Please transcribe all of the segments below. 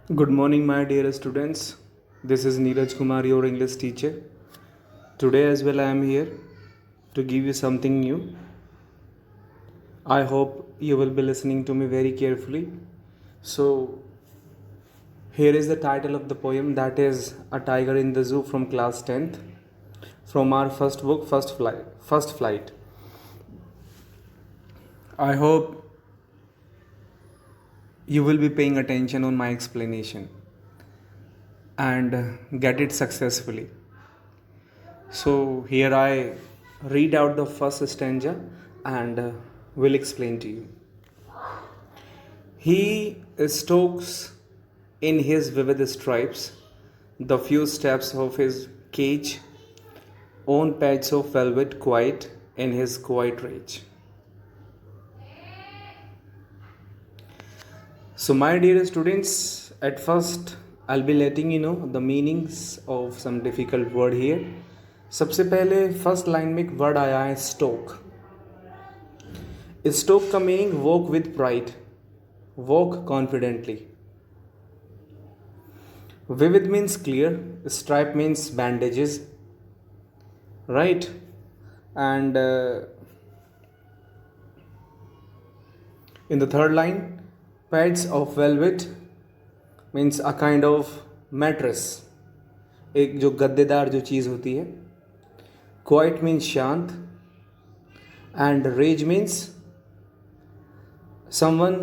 Good morning, my dear students. This is Neeraj Kumar, your English teacher. Today, as well, I am here to give you something new. I hope you will be listening to me very carefully. So, here is the title of the poem, that is A Tiger in the Zoo from class 10th, from our first book, First Flight. First Flight. I hope you will be paying attention on my explanation and get it successfully. So here I read out the first stanza and will explain to you. He stalks in his vivid stripes the few steps of his cage, on pads of velvet quiet in his quiet rage. So my dear students, at first I'll be letting you know the meanings of some difficult word here. सबसे पहले first line में एक word आया है stalk. Stalk का meaning walk with pride, walk confidently. Vivid means clear, stripe means bandages, right. And in the third line, pads of velvet means a kind of mattress, एक जो गद्देदार जो चीज़ होती है. क्वाइट मीन्स शांत, and rage means someone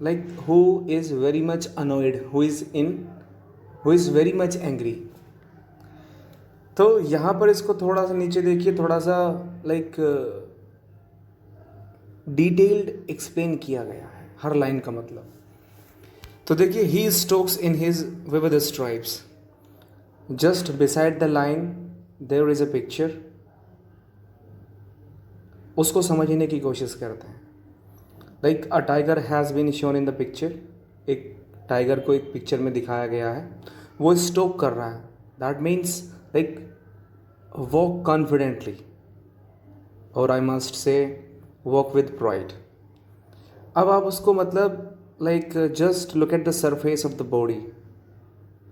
like who is very much annoyed, who is very much angry. तो यहाँ पर इसको थोड़ा सा नीचे देखिए, थोड़ा सा लाइक डिटेल्ड एक्सप्लेन किया गया है हर लाइन का मतलब. तो देखिए, he stalks in his vivid stripes. Just beside the line there is a picture. उसको समझने की कोशिश करते हैं. Like a tiger has been shown in the picture. एक टाइगर को एक पिक्चर में दिखाया गया है, वो स्टोक कर रहा है. That means like walk confidently, और I must say walk with pride. अब आप उसको मतलब like just look at the surface of the body,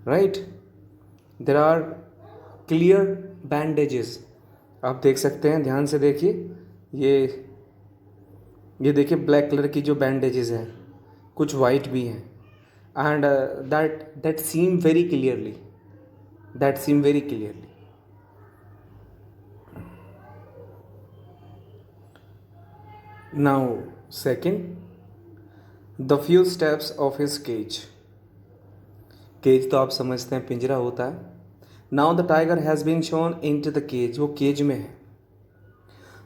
right. There are clear bandages. आप देख सकते हैं, ध्यान से देखिए. ये देखिए ब्लैक कलर की जो बैंडेजेस हैं, कुछ वाइट भी हैं. And that seem very clearly, now second, the few steps of his cage. Cage तो आप समझते हैं पिंजरा होता है. Now the tiger has been shown in to the cage, वो केज में है.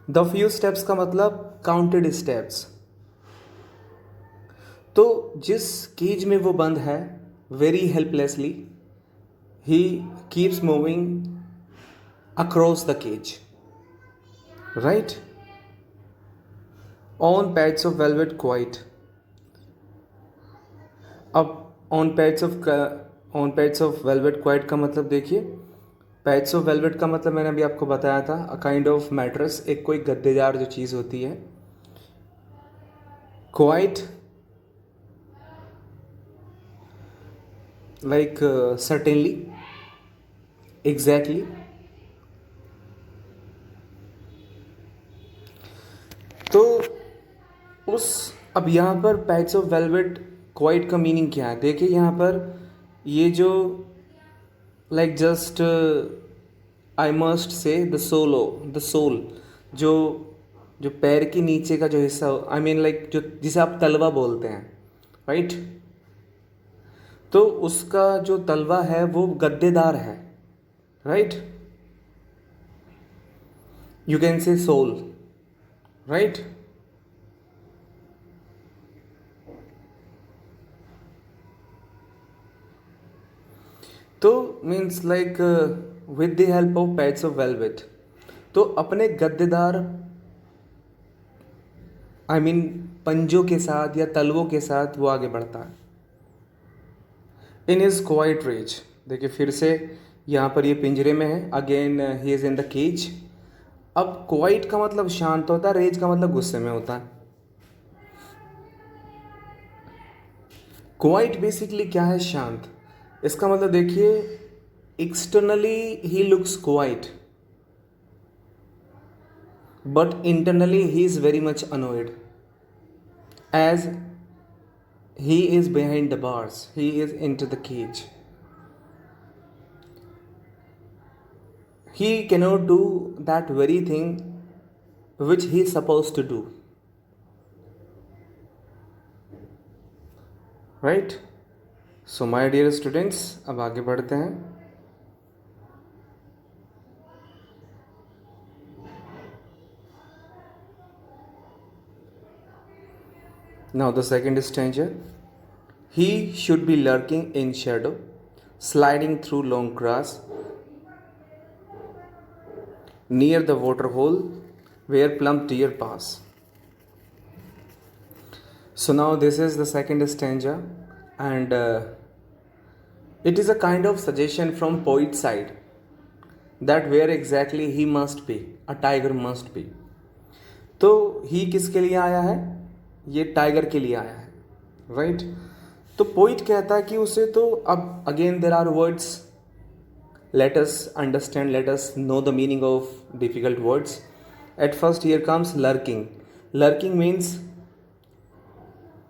द फ्यू स्टेप्स का मतलब काउंटेड स्टेप्स. तो जिस केज में वो बंद है, very helplessly he keeps moving across the cage, right. On pads of velvet quiet. अब on pads of velvet quiet का मतलब देखिए, पैड्स ऑफ वेलवेट का मतलब मैंने अभी आपको बताया था, अ काइंड ऑफ मैट्रेस, एक कोई गद्देदार जो चीज़ होती है. Quiet like certainly, exactly. तो अब यहाँ पर पैड्स ऑफ वेलवेट क्वाइट का मीनिंग क्या है. देखिए यहाँ पर ये जो like just I must say the sole, जो पैर के नीचे का जो हिस्सा, आई मीन लाइक जो जिसे आप तलवा बोलते हैं, राइट. तो उसका जो तलवा है वो गद्देदार है, right. You can say sole, right. तो means like with the help of pads of velvet. तो अपने गद्देदार आई मीन पंजों के साथ या तलवों के साथ वो आगे बढ़ता है. In his quiet rage. देखिए फिर से यहाँ पर ये पिंजरे में है. Again he is in the cage. अब क्वाइट का मतलब शांत होता है, रेज का मतलब गुस्से में होता है. क्वाइट बेसिकली क्या है, शांत. इसका मतलब देखिए, externally he looks quite, but internally he is very much annoyed, as he is behind the bars, he is into the cage. He cannot do that very thing which he is supposed to do, right? So my dear students, अब आगे बढ़ते हैं. Now the second stanza. He should be lurking in shadow, sliding through long grass, near the water hole where plump deer pass. So now this is the second stanza, and it is a kind of suggestion from poet's side that where exactly he must be, a tiger must be. तो ही किसके लिए आया है? ये tiger के लिए आया है, राइट? तो पोइट कहता है कि उसे तो अब again there are words, let us understand, let us know the meaning of difficult words. At first here comes lurking. Lurking means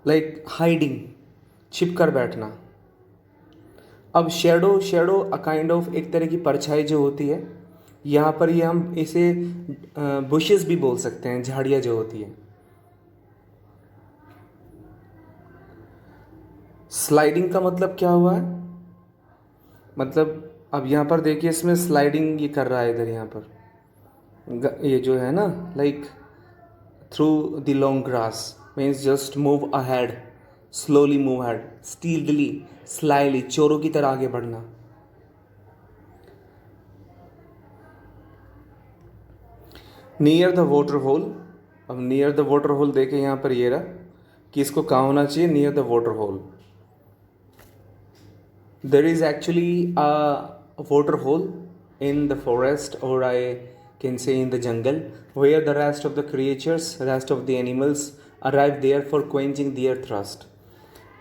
like hiding, छिप कर बैठना. अब shadow, shadow a kind of एक तरह की परछाई जो होती है, यहाँ पर ये हम इसे बुशेस भी बोल सकते हैं, झाड़ियाँ जो होती है. स्लाइडिंग का मतलब क्या हुआ है? मतलब अब यहाँ पर देखिए, इसमें स्लाइडिंग ये कर रहा है इधर, यहाँ पर ये जो है ना, like through the long grass means just move ahead, slowly move ahead, stealthily, slyly, चोरों की तरह आगे बढ़ना. Near the water hole. अब नियर द वाटर होल देखे यहाँ पर ये रहा कि इसको कहाँ होना चाहिए, near the water hole. There is actually a water hole in the forest, or I can say in the jungle, where the rest of the creatures, rest of the animals arrive there for quenching their thirst.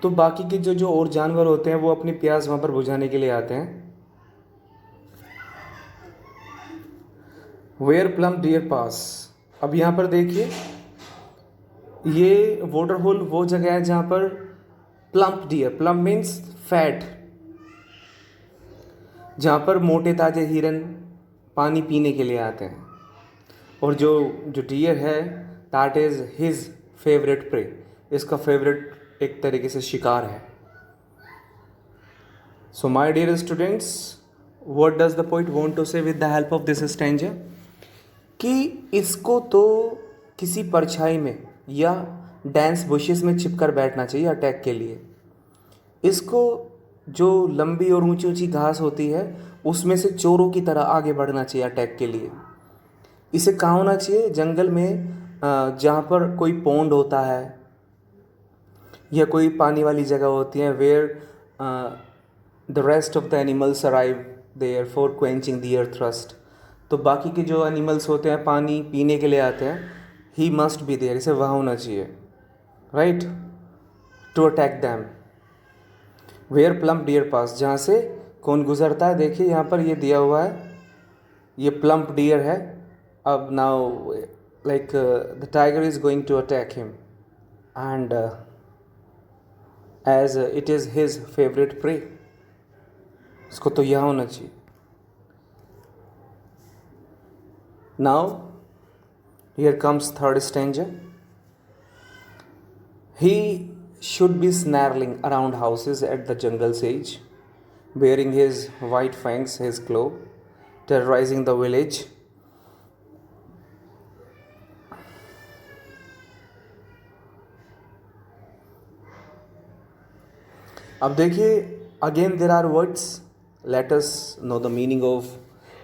तो बाकी के जो और जानवर होते हैं वो अपनी प्यास वहाँ पर बुझाने के लिए आते हैं. Where plump deer pass. अब यहाँ पर देखिए, ये वाटर होल वो जगह है जहाँ पर plump deer, plump means fat, जहाँ पर मोटे ताजे हिरन पानी पीने के लिए आते हैं. और जो डियर है, that is his favourite prey, इसका फेवरेट एक तरीके से शिकार है. So my dear students, what does the poet want to say with the help of this stanza? कि इसको तो किसी परछाई में या डेंस बुशेस में छिपकर बैठना चाहिए अटैक के लिए. इसको जो लंबी और ऊंची ऊंची घास होती है उसमें से चोरों की तरह आगे बढ़ना चाहिए अटैक के लिए. इसे कहाँ होना चाहिए? जंगल में, जहाँ पर कोई पॉन्ड होता है या कोई पानी वाली जगह होती है, where the rest of the animals arrive there for quenching their thirst. तो बाकी के जो एनिमल्स होते हैं पानी पीने के लिए आते हैं, ही मस्ट बी देयर, इसे वहाँ होना चाहिए, right, to attack them. Where plump deer pass, जहाँ से कौन गुजरता है. देखिए यहाँ पर ये दिया हुआ है, ये प्लम्प डियर है. अब now like the tiger is going to attack him, and as it is his favourite prey, इसको तो यहाँ होना चाहिए. Now here comes third stanza. He should be snarling around houses at the jungle's edge, bearing his white fangs, his claw, terrorizing the village. अब देखिए, again there are words. Let us know the meaning of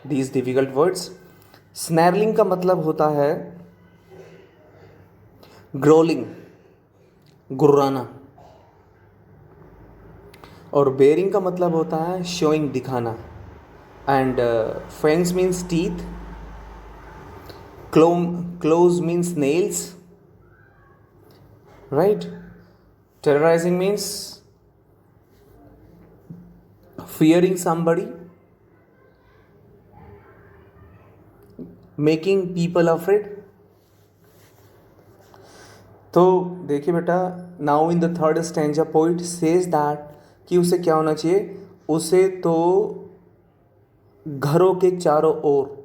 these difficult words. स्नैरलिंग का मतलब होता है gruelling, गुर्राना. और bearing का मतलब होता है शोइंग, दिखाना. And fangs means teeth, close means nails, right. Terrorising means fearing somebody, making people afraid. तो देखिए बेटा, now in the third stanza poet says that कि उसे क्या होना चाहिए, उसे तो घरों के चारों ओर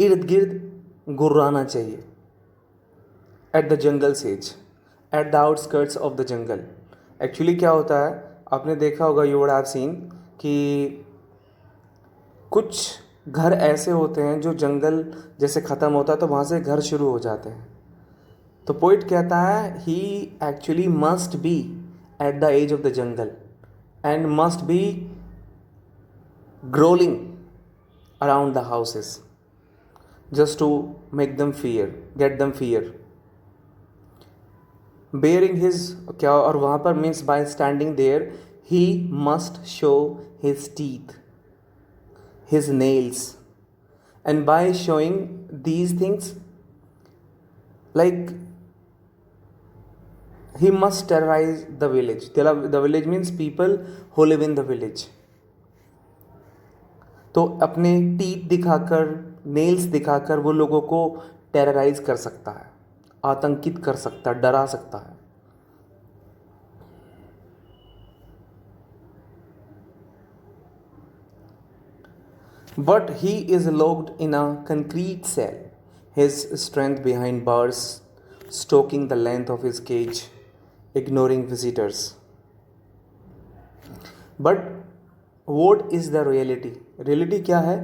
इर्द गिर्द गुर्राना चाहिए. At the jungle says, at the outskirts of the jungle. Actually क्या होता है, आपने देखा होगा, यू वुड हैव सीन कि कुछ घर ऐसे होते हैं जो जंगल जैसे ख़त्म होता है तो वहाँ से घर शुरू हो जाते हैं. तो पोइट कहता है he actually must be at the edge of the jungle and must be growling around the houses just to make them fear, get them fear. Bearing his क्या, और वहाँ पर means by standing there he must show his teeth, his nails, and by showing these things, like he must terrorize the village. The village means people who live in the village. तो अपने teeth दिखाकर, nails दिखाकर वो लोगों को terrorise कर सकता है, आतंकित कर सकता है, डरा सकता है. But he is locked in a concrete cell, his strength behind bars, stalking the length of his cage, ignoring visitors. But what is the reality? Reality क्या है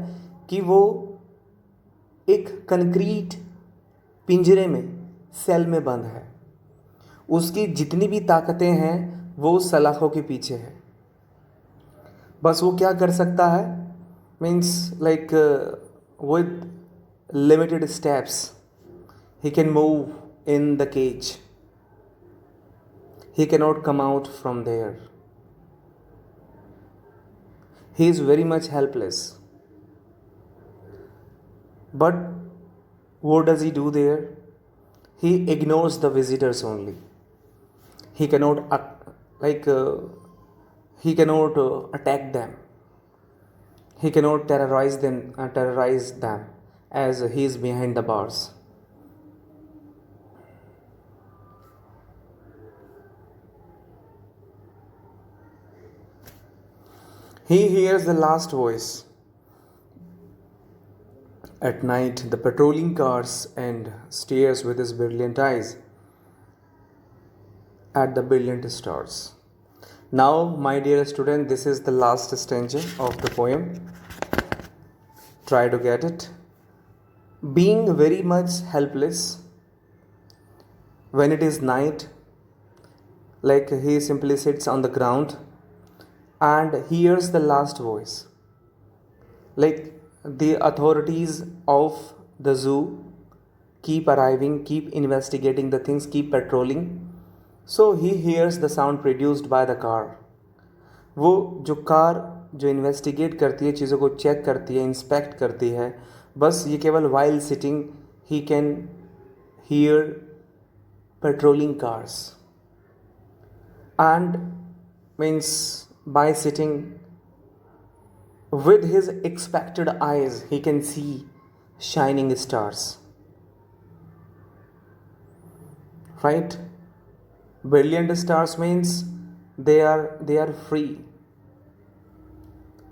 कि वो एक कंक्रीट पिंजरे में, सेल में बंद है. उसकी जितनी भी ताकतें हैं वो सलाखों के पीछे है. बस वो क्या कर सकता है, means like with limited steps he can move in the cage, he can not come out from there. He is very much helpless. But what does he do there? He ignores the visitors only. He cannot he cannot attack them. He cannot terrorize them as he is behind the bars. He hears the last voice. At night, the patrolling cars and stares with his brilliant eyes at the brilliant stars. Now, my dear student, this is the last stanza of the poem. Try to get it. Being very much helpless when it is night, like he simply sits on the ground and hears the last voice. Like the authorities of the zoo keep arriving, keep investigating the things, keep patrolling. So he hears the sound produced by the car. वो जो car जो investigate करती है, चीज़ों को check करती है, inspect करती है, बस ये केवल while sitting he can hear patrolling cars. And means by sitting with his expected eyes he can see shining stars. Right? Brilliant stars means they are free.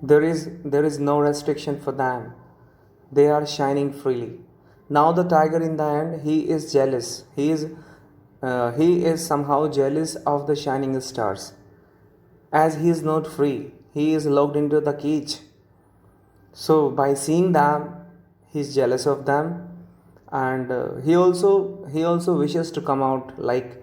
There is no restriction for them. They are shining freely. Now the tiger in the end, he is jealous. He is somehow jealous of the shining stars. As he is not free, he is locked into the cage. So by seeing them, he is jealous of them, and he also wishes to come out like